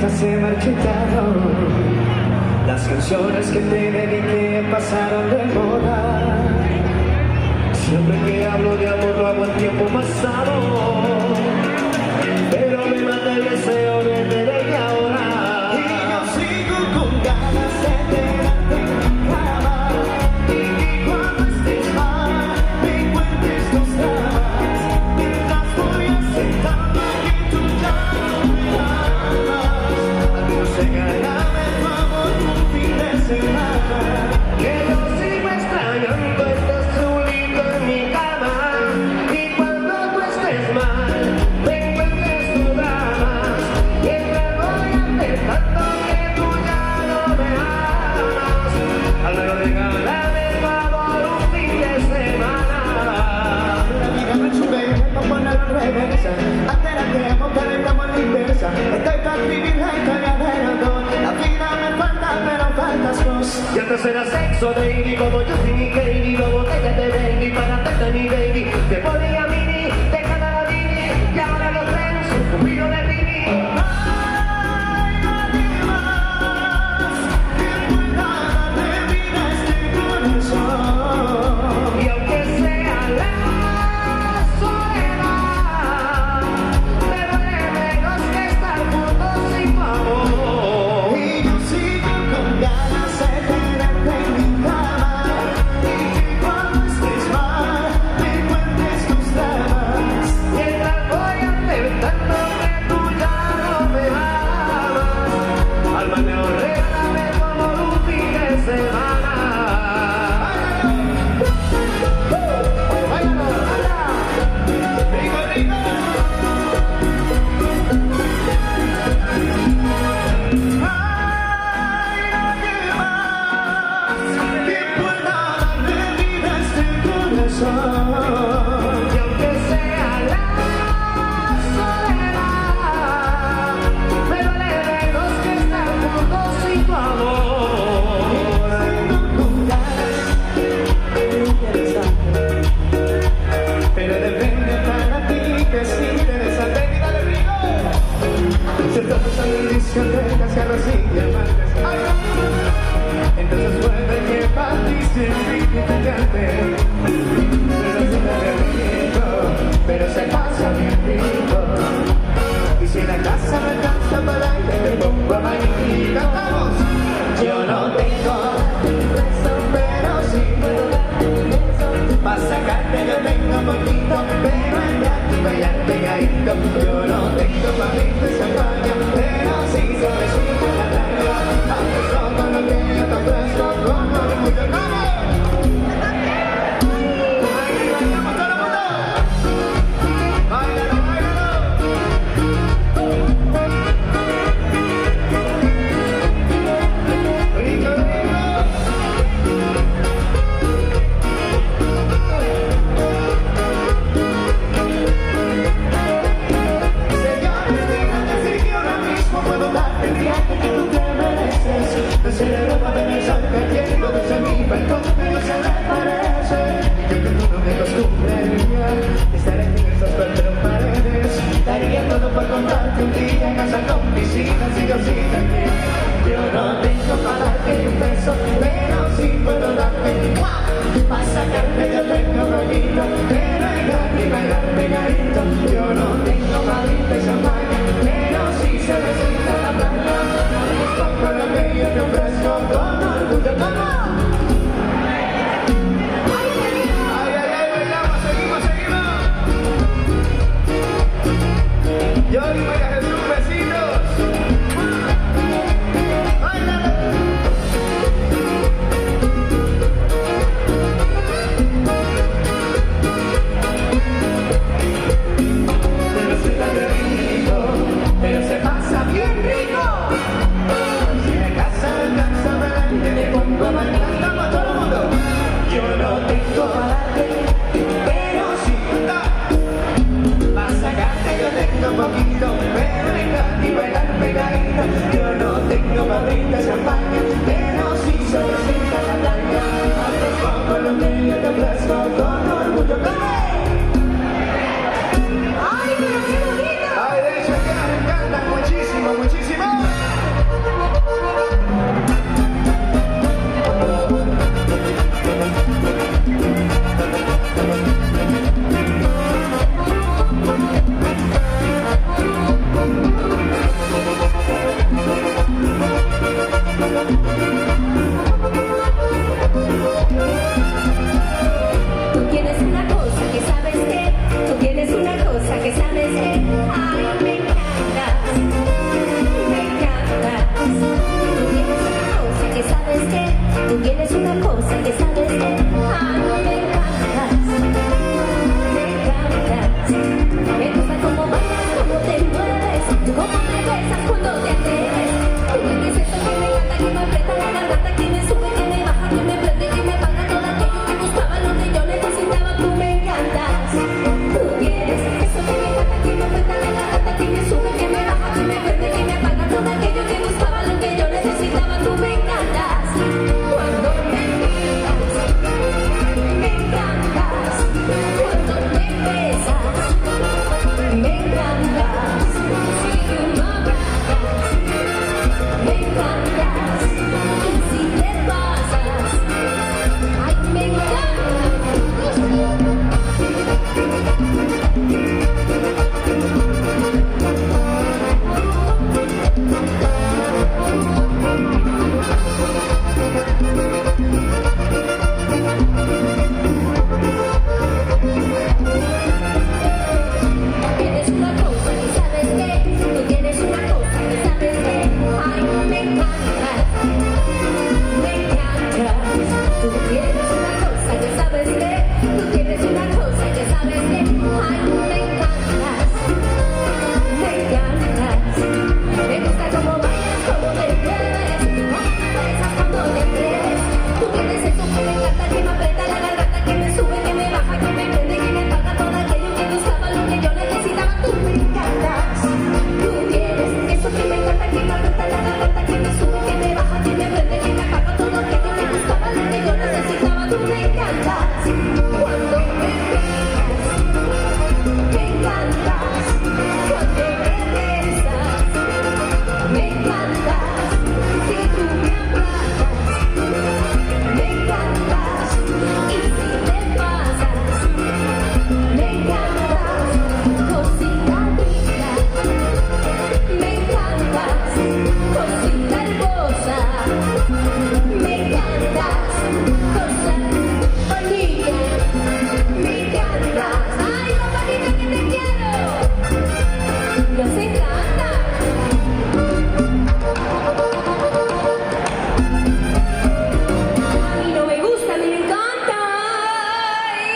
ya se marchitaron. Las canciones que te dediqué pasaron de moda. Siempre que hablo de amor lo hago en tiempo pasado, pero me mata el deseo de tenerte ahora. Y yo sigo con ganas de tenerte en mi cama, y que cuando estés mal me cuentes tus dramas, mientras voy aceptando que tú ya no me amas. Adiós, regálame tu amor un fin de semana, que yo sigo extrañando estas solito en mi cama. Y cuando tú estés mal me cuentes tus dramas, mientras voy aceptando que tú ya no me amas. Al menos regálame tu amor un fin de semana. La vida me sube, no poner la reversa, hacer a tiempo que estamos en inversa. Estoy para vivir la historia del autor. La vida me falta, pero faltas vos. Y antes era sexo, baby, como yo soy mi Katie. Dos botellas de baby para hacerte mi baby. Te ponía mini, te ganaba mini, y ahora los trenes son cupido de Rini. Ay, nadie más que pueda darme vida a este corazón. Y aunque sea la soledad, me duele menos que estar juntos sin tu amor. Y yo sigo con ganas de tenerte en mi cama, y que cuando estés mal me cuentes tus dramas, mientras voy aceptando que tú ya no me amas. Al menos regálame tu amor un fin de semana. ¡Báilalo! ¡Rico, rico! Ay, nadie más que pueda darme vida a este corazón. Y aunque sea la soledad, me duele menos que estar juntos sin tu amor. Sigo con ganas interesante, pero depende para ti que es interesante. Dale, rico. Se está pasando en discotecas, carros y diamantes. ¡Ay! Entonces puede que para ti sea insignificante, pero se da de rico, pero se pasa bien rico. Y si la casa me alcanza para ir, te pongo a bailar y cantamos. Yo no tengo beso, pero sí para sacarte yo tengo poquito, pero entrar y bailar pegadito. Yo no tengo para irte champaña, pero sí suavecito la larga. Antes todo lo que yo te ofrezco con orgullo. ¡Vamos! ¡Ahí bailamos todo el mundo! ¡Báilalo, báilalo! ¡Rico, rico! Señores, díganme si yo ahora mismo puedo darte el viaje que tú te mereces. Desde Europa ven el sol cayendo desde mi balcón, pero se me parece que tú no me acostumbraría estar aquí en estas cuatro paredes. Daría todo por contarte un día en casa con piscinas y